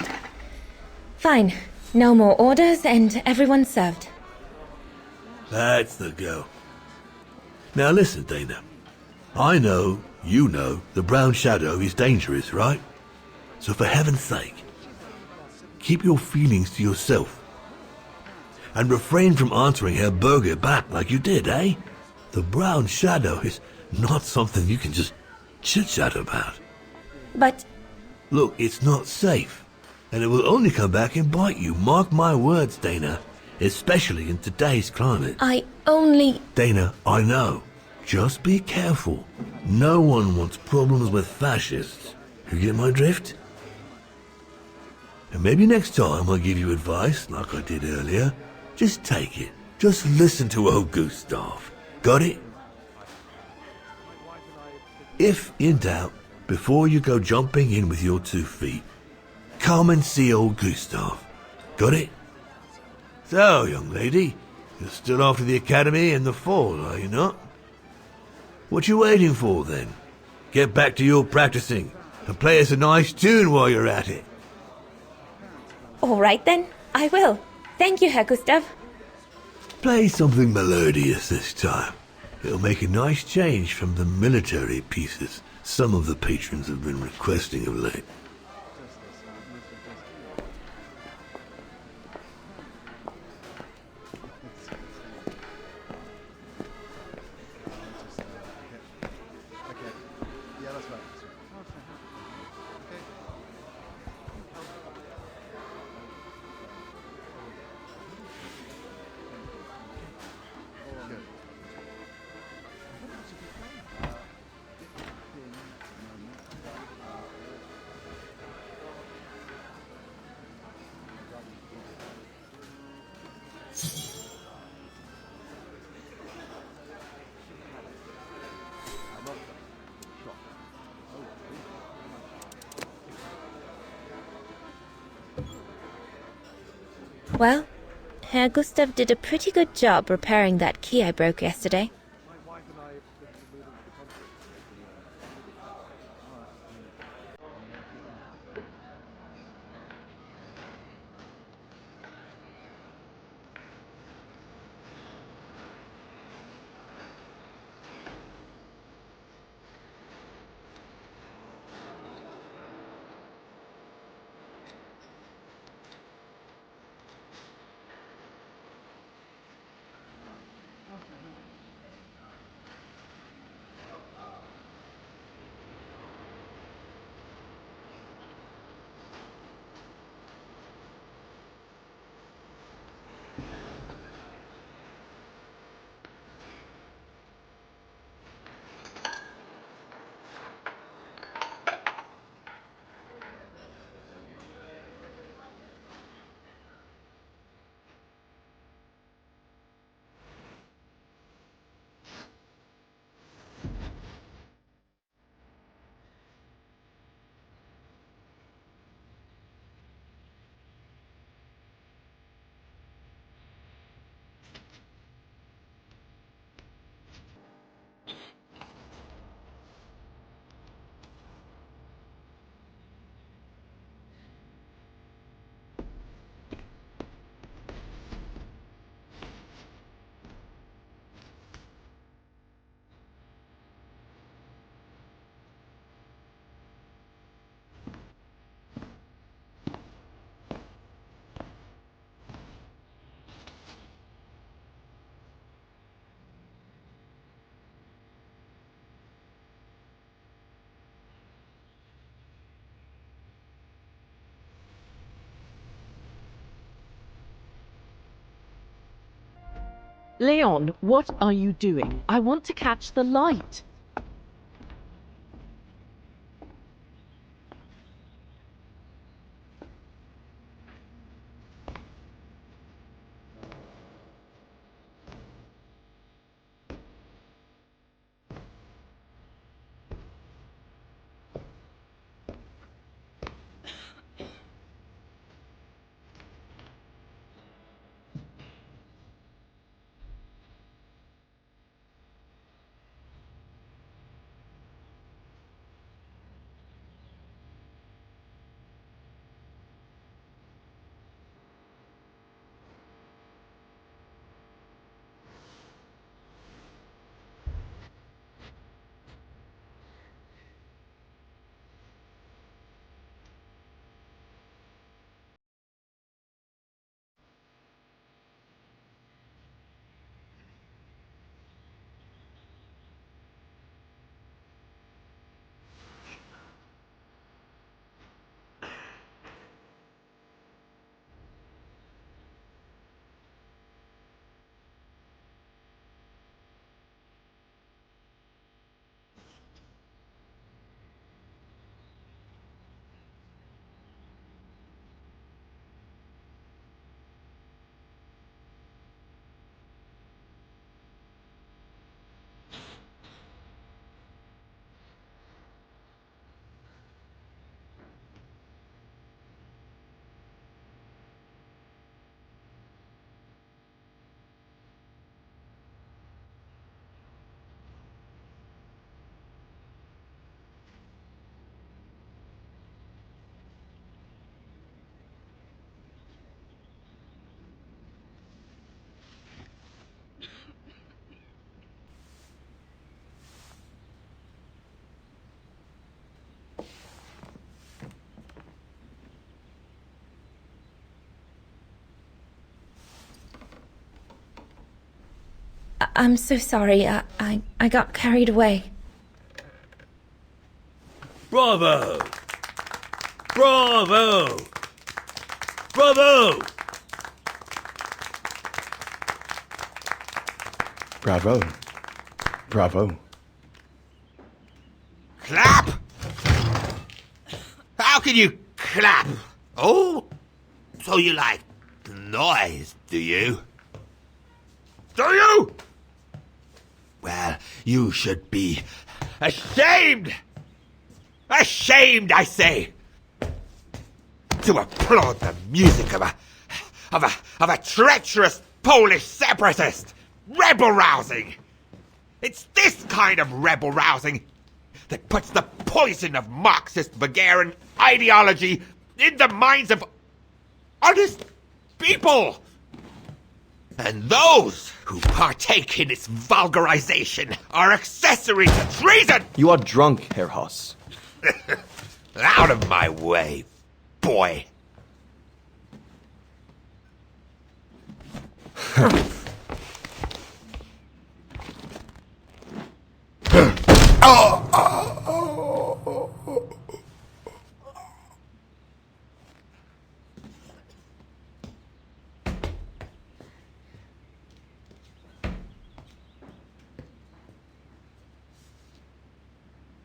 Fine. No more orders and everyone's served. That's the go. Now listen, Dana. I know, you know, the Brown Shadow is dangerous, right? So for heaven's sake, keep your feelings to yourself. And refrain from answering Herr Berger back like you did, eh? The Brown Shadow is not something you can just chit-chat about. But... Look, it's not safe. And it will only come back and bite you. Mark my words, Dana. especially in today's climate. I only... Dana, I know. Just be careful. No one wants problems with fascists. You get my drift? And maybe next time I give you advice, like I did earlier, just take it. Just listen to old Gustav. Got it? If in doubt, before you go jumping in with your 2 feet, come and see old Gustav. Got it? So, young lady, you're still off to the academy in the fall, are you not? What you waiting for, then? Get back to your practicing, and play us a nice tune while you're at it. All right then, I will. Thank you, Herr Gustav. Play something melodious this time. It'll make a nice change from the military pieces some of the patrons have been requesting of late. Well, Herr Gustav did a pretty good job repairing that key I broke yesterday. Leon, what are you doing? I want to catch the light. I'm so sorry. I got carried away. Bravo! Bravo! Bravo! Bravo. Bravo. Clap! How can you clap? Oh? So you like noise, do you? Do you? Well, you should be ashamed! Ashamed, I say! To applaud the music of a treacherous Polish separatist! Rebel-rousing! It's this kind of rebel-rousing that puts the poison of Marxist Bulgarian ideology in the minds of honest people! And those who partake in its vulgarization are accessory to treason! You are drunk, Herr Hoss. Out of my way, boy.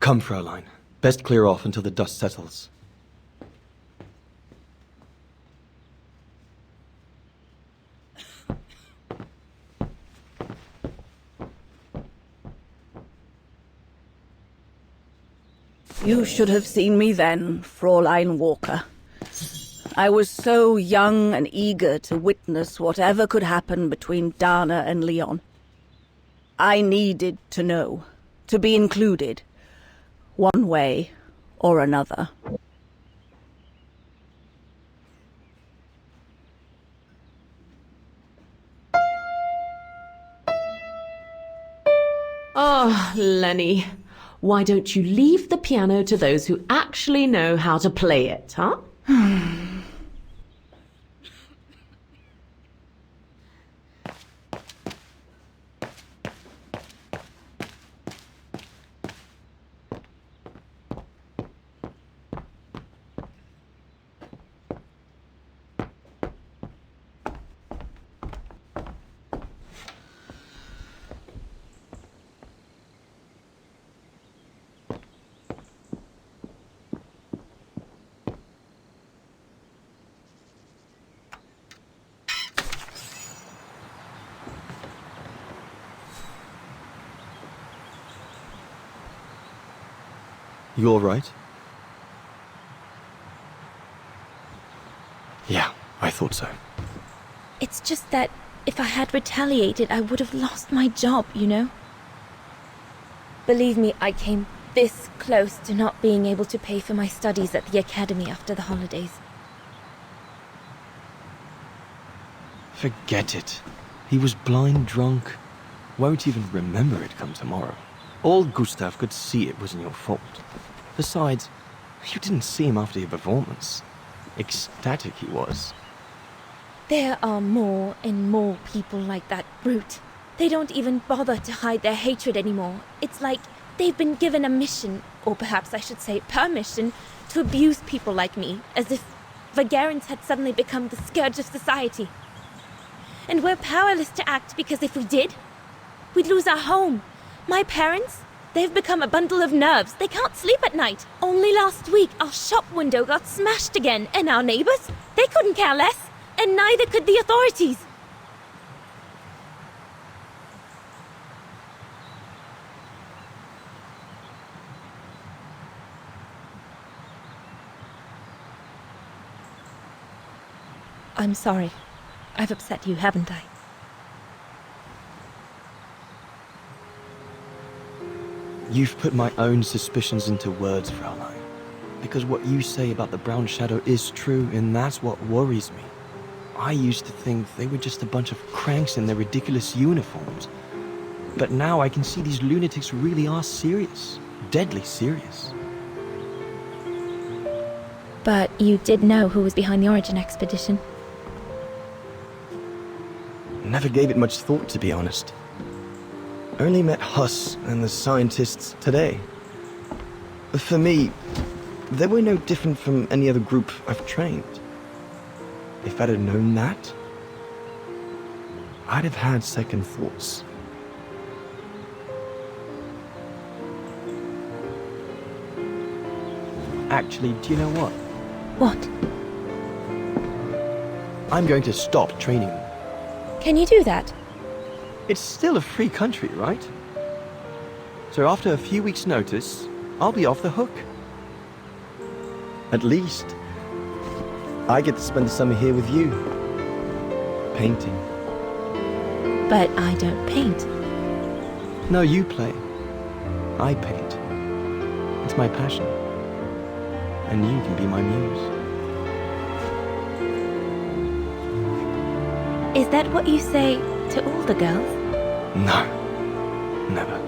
Come, Fräulein. Best clear off until the dust settles. You should have seen me then, Fräulein Walker. I was so young and eager to witness whatever could happen between Dana and Leon. I needed to know, to be included, one way or another. Oh, Lenny. Why don't you leave the piano to those who actually know how to play it, huh? You all right? Yeah, I thought so. It's just that if I had retaliated, I would have lost my job, you know? Believe me, I came this close to not being able to pay for my studies at the academy after the holidays. Forget it. He was blind drunk. Won't even remember it come tomorrow. Old Gustav could see it wasn't your fault. Besides, you didn't see him after your performance. Ecstatic he was. There are more and more people like that brute. They don't even bother to hide their hatred anymore. It's like they've been given a mission, or perhaps I should say permission, to abuse people like me, as if Vagarans had suddenly become the scourge of society. And we're powerless to act because if we did, we'd lose our home. My parents, they've become a bundle of nerves. They can't sleep at night. Only last week, our shop window got smashed again, and our neighbors, they couldn't care less, and neither could the authorities. I'm sorry. I've upset you, haven't I? You've put my own suspicions into words, Fraulein. Because what you say about the Brown Shadow is true, and that's what worries me. I used to think they were just a bunch of cranks in their ridiculous uniforms. But now I can see these lunatics really are serious. Deadly serious. But you did know who was behind the Origin expedition? Never gave it much thought, to be honest. only met Huss and the scientists today. For me, they were no different from any other group I've trained. If I'd have known that, I'd have had second thoughts. Actually, do you know what? What? I'm going to stop training them. Can you do that? It's still a free country, right? So after a few weeks' notice, I'll be off the hook. At least, I get to spend the summer here with you. Painting. But I don't paint. No, you play. I paint. It's my passion. And you can be my muse. Is that what you say to all the girls? No. Never.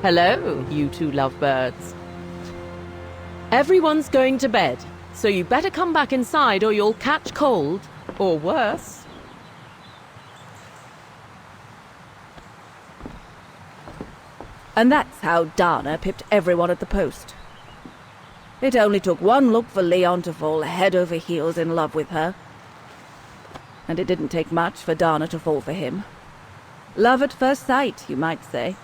Hello, you two lovebirds. Everyone's going to bed, so you better come back inside or you'll catch cold, or worse. And that's how Dana pipped everyone at the post. It only took one look for Leon to fall head over heels in love with her. And it didn't take much for Dana to fall for him. Love at first sight, you might say.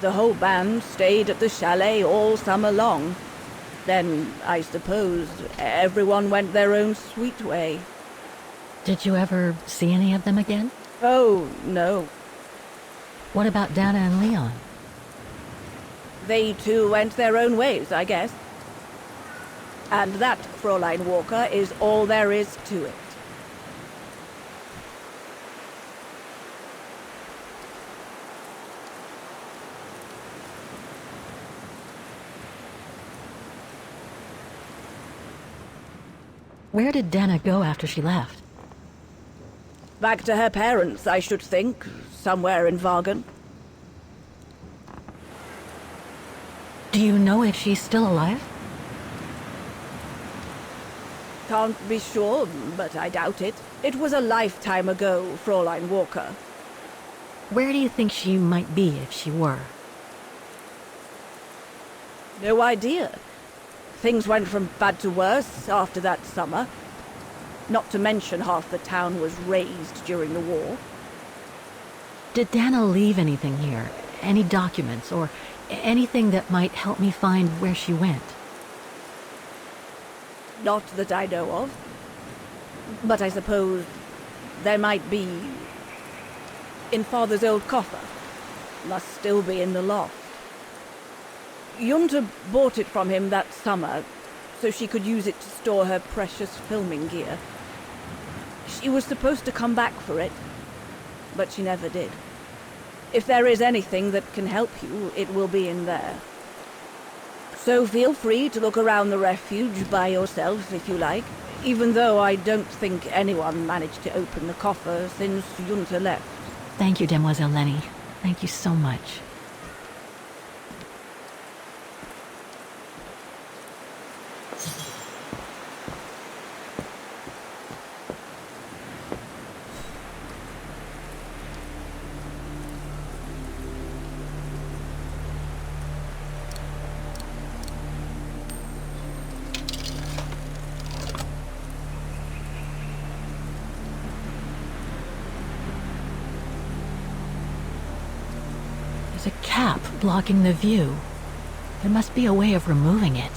The whole band stayed at the chalet all summer long. Then, I suppose, everyone went their own sweet way. Did you ever see any of them again? Oh, no. What about Dana and Leon? They too went their own ways, I guess. And that, Fräulein Walker, is all there is to it. Where did Dana go after she left? Back to her parents, I should think. Somewhere in Vagan. Do you know if she's still alive? Can't be sure, but I doubt it. It was a lifetime ago, Fräulein Walker. Where do you think she might be if she were? No idea. Things went from bad to worse after that summer. Not to mention half the town was razed during the war. Did Dana leave anything here? Any documents or anything that might help me find where she went? Not that I know of. But I suppose there might be in Father's old coffer. Must still be in the loft. Junta bought it from him that summer, so she could use it to store her precious filming gear. She was supposed to come back for it, but she never did. If there is anything that can help you, it will be in there. So feel free to look around the refuge by yourself if you like, even though I don't think anyone managed to open the coffer since Junta left. Thank you, Demoiselle Lenny. Thank you so much. There's a cap blocking the view. There must be a way of removing it.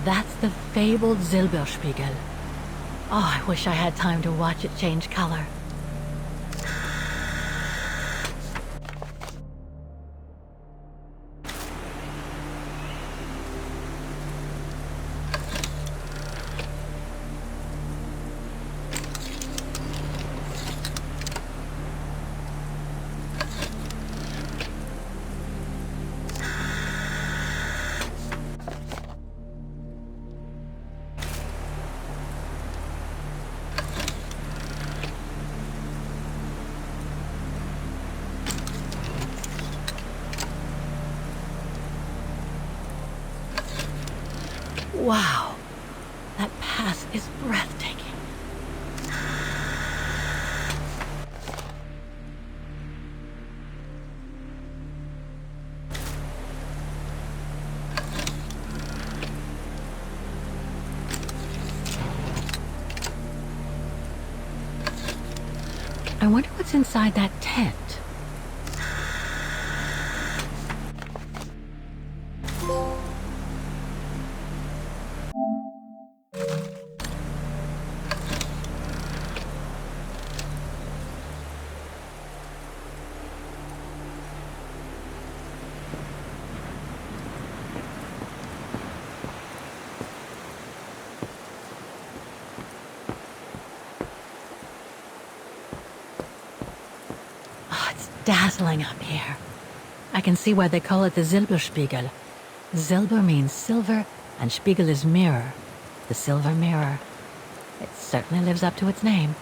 That's the fabled Silberspiegel. Oh, I wish I had time to watch it change color. Wow, that pass is breathtaking. I wonder what's inside that tent. Dazzling up here. I can see why they call it the Silberspiegel. Silber means silver, and Spiegel is mirror. The silver mirror. It certainly lives up to its name.